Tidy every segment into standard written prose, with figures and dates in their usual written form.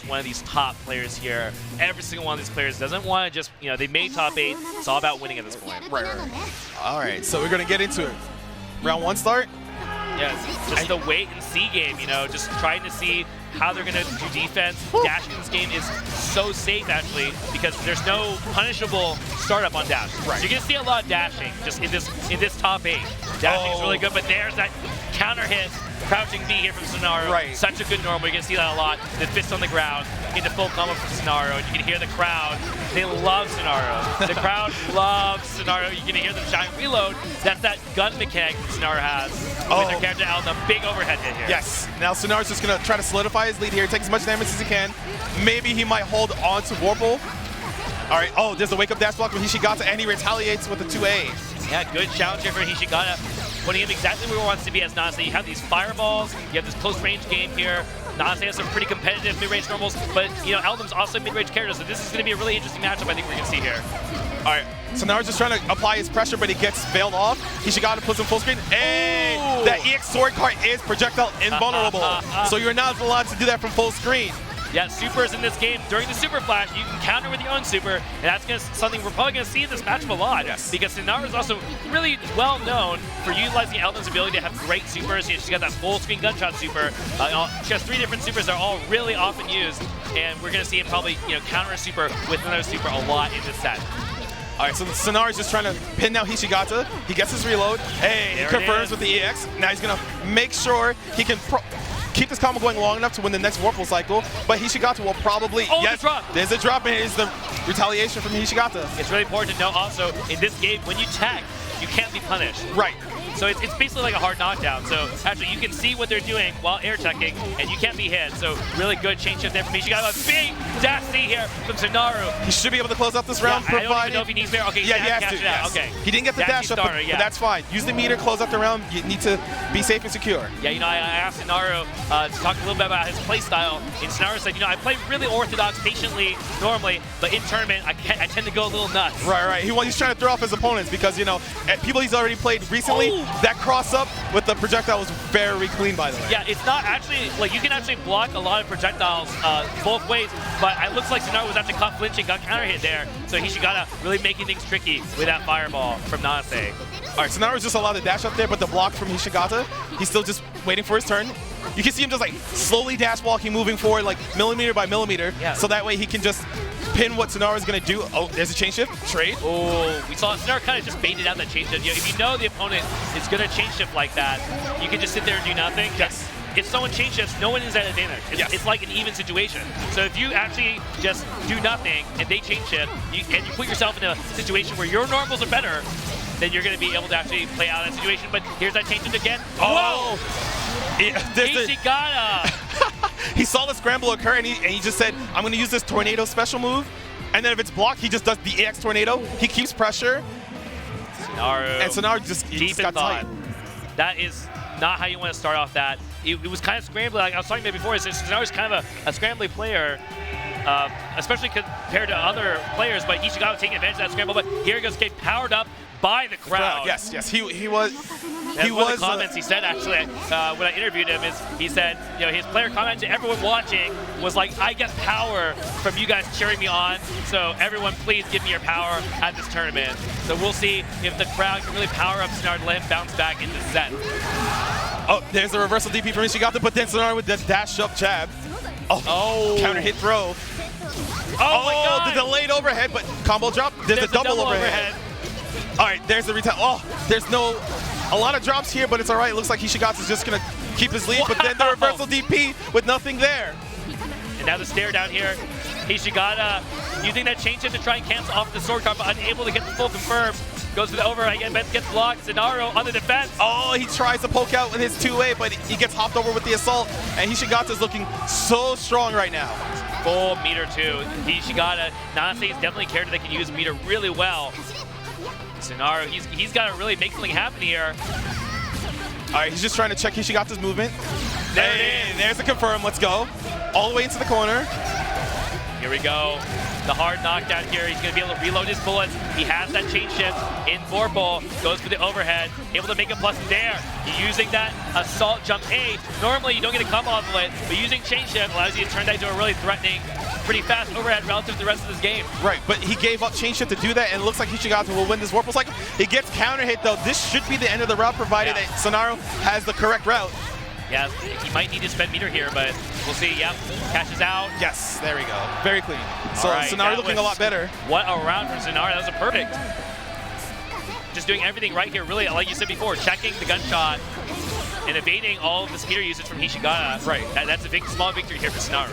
as one of these top players here. Every single one of these players doesn't want to just, they made top 8. It's all about winning at this point. Right. All right, so we're going to get into it. Round 1 start? Yeah, just the wait and see game, just trying to see how they're going to do defense. Dashing in this game is so safe, actually, because there's no punishable startup on dash. Right. So you're going to see a lot of dashing just in this top 8. Dashing is really good, but there's that counter hit. Crouching B here from Senaru. Right. Such a good normal. You're going to see that a lot. The fist on the ground into full combo from Senaru. And you can hear the crowd. They love Senaru. The crowd loves Senaru. You're going to hear them shouting reload. That's that gun mechanic that Senaru has with their character Eltnum. Big overhead hit here. Yes. Now Senaru's just going to try to solidify his lead here. Take as much damage as he can. Maybe he might hold on to Warple. All right. Oh, there's the wake-up dash block from Hishigata, and he retaliates with the 2A. Yeah, good challenge here for Hishigata. Putting him exactly where he wants to be as Nanase. You have these fireballs, you have this close-range game here. Nanase has some pretty competitive mid-range normals, but Eltnum's also a mid-range character, so this is going to be a really interesting matchup I think we're going to see here. All right, so now we're just trying to apply his pressure, but he gets veiled off. Hishigata puts him full screen. Hey, that EX sword card is projectile invulnerable, so you're not allowed to do that from full screen. Yeah, supers in this game. During the super flash, you can counter with your own super, and that's something we're probably going to see in this matchup a lot. Yes. Because Senaru is also really well known for utilizing Eltnum's ability to have great supers. She's got that full screen gunshot super. She has 3 different supers that are all really often used, and we're going to see him probably counter a super with another super a lot in this set. All right, so Senaru's just trying to pin down Hishigata. He gets his reload. Hey, he confirms with the EX. Now he's going to make sure he can keep this combo going long enough to win the next Warple cycle, but Hishigata will probably... the drop! There's a drop, and here's the retaliation from Hishigata. It's really important to know also, in this game, when you tech, you can't be punished. Right. So it's basically like a hard knockdown. So actually, you can see what they're doing while air teching, and you can't be hit. So really good chain shift there from Hishigata. A big dash C here from Senaru. He should be able to close out this round. Yeah, I don't even know if he needs there. Okay, yeah, he has to. Yes. Okay. He didn't get the dash up, but that's fine. Use the meter, close out the round. You need to be safe and secure. Yeah, I asked Senaru to talk a little bit about his play style, and Senaru said, I play really orthodox, patiently, normally, but in tournament, I tend to go a little nuts. Right. He's trying to throw off his opponents because, people he's already played recently, that cross-up with the projectile was very clean, by the way. Yeah, it's not actually, you can actually block a lot of projectiles both ways, but it looks like Senaru was actually caught flinching, got counter hit there, so Hishigata really making things tricky with that fireball from Nanase. All right, Senaru's just allowed to dash up there, but the block from Hishigata, he's still just waiting for his turn. You can see him just slowly dash walking, moving forward millimeter by millimeter, so that way he can just pin what Senaru's going to do. Oh, there's a chain shift. Trade. Oh, we saw Senaru kind of just baited out that chain shift. If you know the opponent is going to chain shift like that, you can just sit there and do nothing. Yes. If someone chain shifts, no one is at advantage. It's like an even situation. So if you actually just do nothing and they chain shift, and you put yourself in a situation where your normals are better, then you're going to be able to actually play out that situation. But here's that chain shift again. Oh! Hishigata! He saw the scramble occur, and he just said, I'm going to use this tornado special move. And then if it's blocked, he just does the EX tornado. He keeps pressure. Senaru just got tight. That is not how you want to start off that. It was kind of scrambly, like I was talking about before. Senaru's kind of a scrambly player, especially compared to other players, but Hishigata taking advantage of that scramble. But here he goes, getting powered up by the crowd. Yes, he was. One of the comments he said actually when I interviewed him is he said, his player comment to everyone watching was like, I get power from you guys cheering me on, so everyone please give me your power at this tournament. So we'll see if the crowd can really power up Senaru to let him bounce back in this set. Oh, there's a reversal DP from Hishigata, but then Senaru with the dash up jab. Oh. Counter hit throw. Oh my God. The delayed overhead, but combo drop. There's a double overhead. All right, there's the retail. Oh, there's a lot of drops here, but it's all right. It looks like Hishigata's just going to keep his lead, but then the reversal DP with nothing there. And now the stare down here. Hishigata using that chain shift to try and cancel off the sword card, but unable to get the full confirm. Goes for the overhead again, but gets blocked. Senaru on the defense. Oh, he tries to poke out with his 2A, but he gets hopped over with the assault, and Hishigata's looking so strong right now. Full meter too. Hishigata, Nanase is definitely a character that can use meter really well. Senaru, he's got to really make something happen here. All right, he's just trying to check Hishigata's movement. There it is. There's the confirm. Let's go. All the way into the corner. Here we go. The hard knockdown here. He's going to be able to reload his bullets. He has that chain shift in Vorpal. Goes for the overhead. Able to make a plus there. Using that assault jump A. Normally you don't get a come off of it, but using chain shift allows you to turn that into a really threatening, pretty fast overhead relative to the rest of this game. Right, but he gave up chain shift to do that, and it looks like Hishigata will win this Vorpal cycle. He gets counter hit though. This should be the end of the route, provided that Senaru has the correct route. Yeah, he might need to spend meter here, but we'll see. Yep, cashes out. Yes, there we go. Very clean. So right, Senaru looking a lot better. What a round from Senaru. That was a perfect. Just doing everything right here, really, like you said before, checking the gunshot and evading all of this meter usage from Hishigata. Right. That's a big, small victory here for Senaru.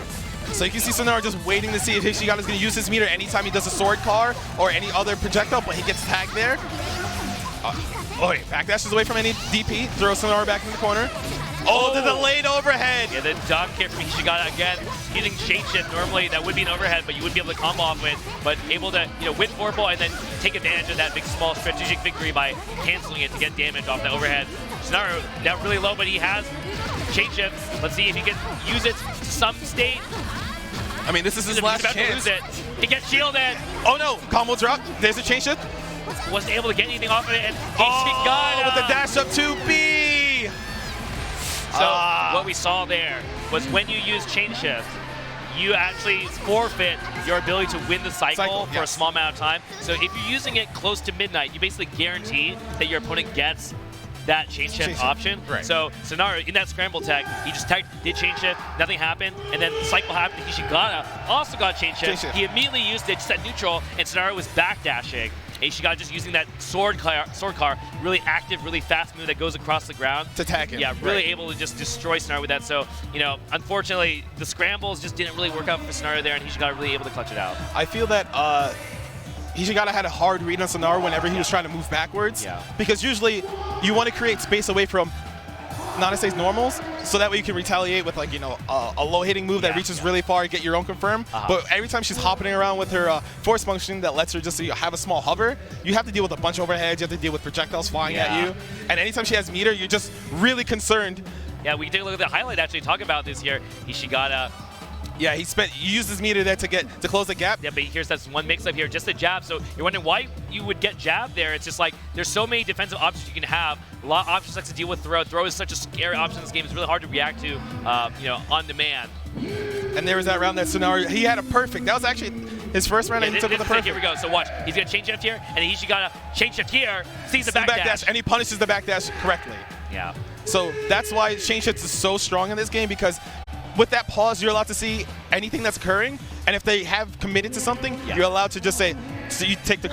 So you can see Senaru just waiting to see if Hishigata is going to use his meter anytime he does a sword car or any other projectile, but he gets tagged there. Backdashes away from any DP, throws Senaru back in the corner. Oh, the delayed overhead! Yeah, the dunk here from Hishigata again, using chain shift. Normally that would be an overhead, but you wouldn't be able to combo off with, but able to, win Vorpal and then take advantage of that big, small strategic victory by canceling it to get damage off the overhead. Senaru down really low, but he has chain shift. Let's see if he can use it to some state. I mean, this is his last chance. To lose it. He gets shielded. Oh no, combo drop. There's a chain shift. Wasn't able to get anything off of it, and Hishigata with the dash up 2B. So what we saw there was when you use chain shift, you actually forfeit your ability to win the cycle for a small amount of time. So if you're using it close to midnight, you basically guarantee that your opponent gets that chain shift option. Right. So Senaru, in that scramble tech, he just did chain shift, nothing happened, and then the cycle happened. Hishigata also got chain shift. He immediately used it just at neutral, and Senaru was backdashing. Hishigata just using that sword car, really active, really fast move that goes across the ground. To tag him. Yeah, really able to just destroy Senaru with that. So, unfortunately, the scrambles just didn't really work out for Senaru there, and Hishigata really able to clutch it out. I feel that Hishigata had a hard read on Senaru whenever he was trying to move backwards. Yeah. Because usually you want to create space away from Nanase's normals, so that way you can retaliate with a low hitting move that reaches really far and get your own confirm. But every time she's hopping around with her force function that lets her just have a small hover, you have to deal with a bunch of overheads, you have to deal with projectiles flying at you. And anytime she has meter, you're just really concerned. Yeah, we take a look at the highlight actually talk about this here. Hishigata. Yeah, he used his meter there to close the gap. Yeah, but here's that one mix-up here, just a jab. So you're wondering why you would get jab there. It's just like there's so many defensive options you can have. A lot of options like to deal with throw. Throw is such a scary option in this game. It's really hard to react to, on demand. And there was that round that Senaru, he had a perfect. That was actually his first round, and he took with a perfect. Here we go. So watch, he's gonna chain shift here, and Hishigata chain shift here, sees the backdash, and he punishes the backdash correctly. Yeah. So that's why chain shift is so strong in this game, because with that pause, you're allowed to see anything that's occurring, and if they have committed to something, you're allowed to just say, so you take the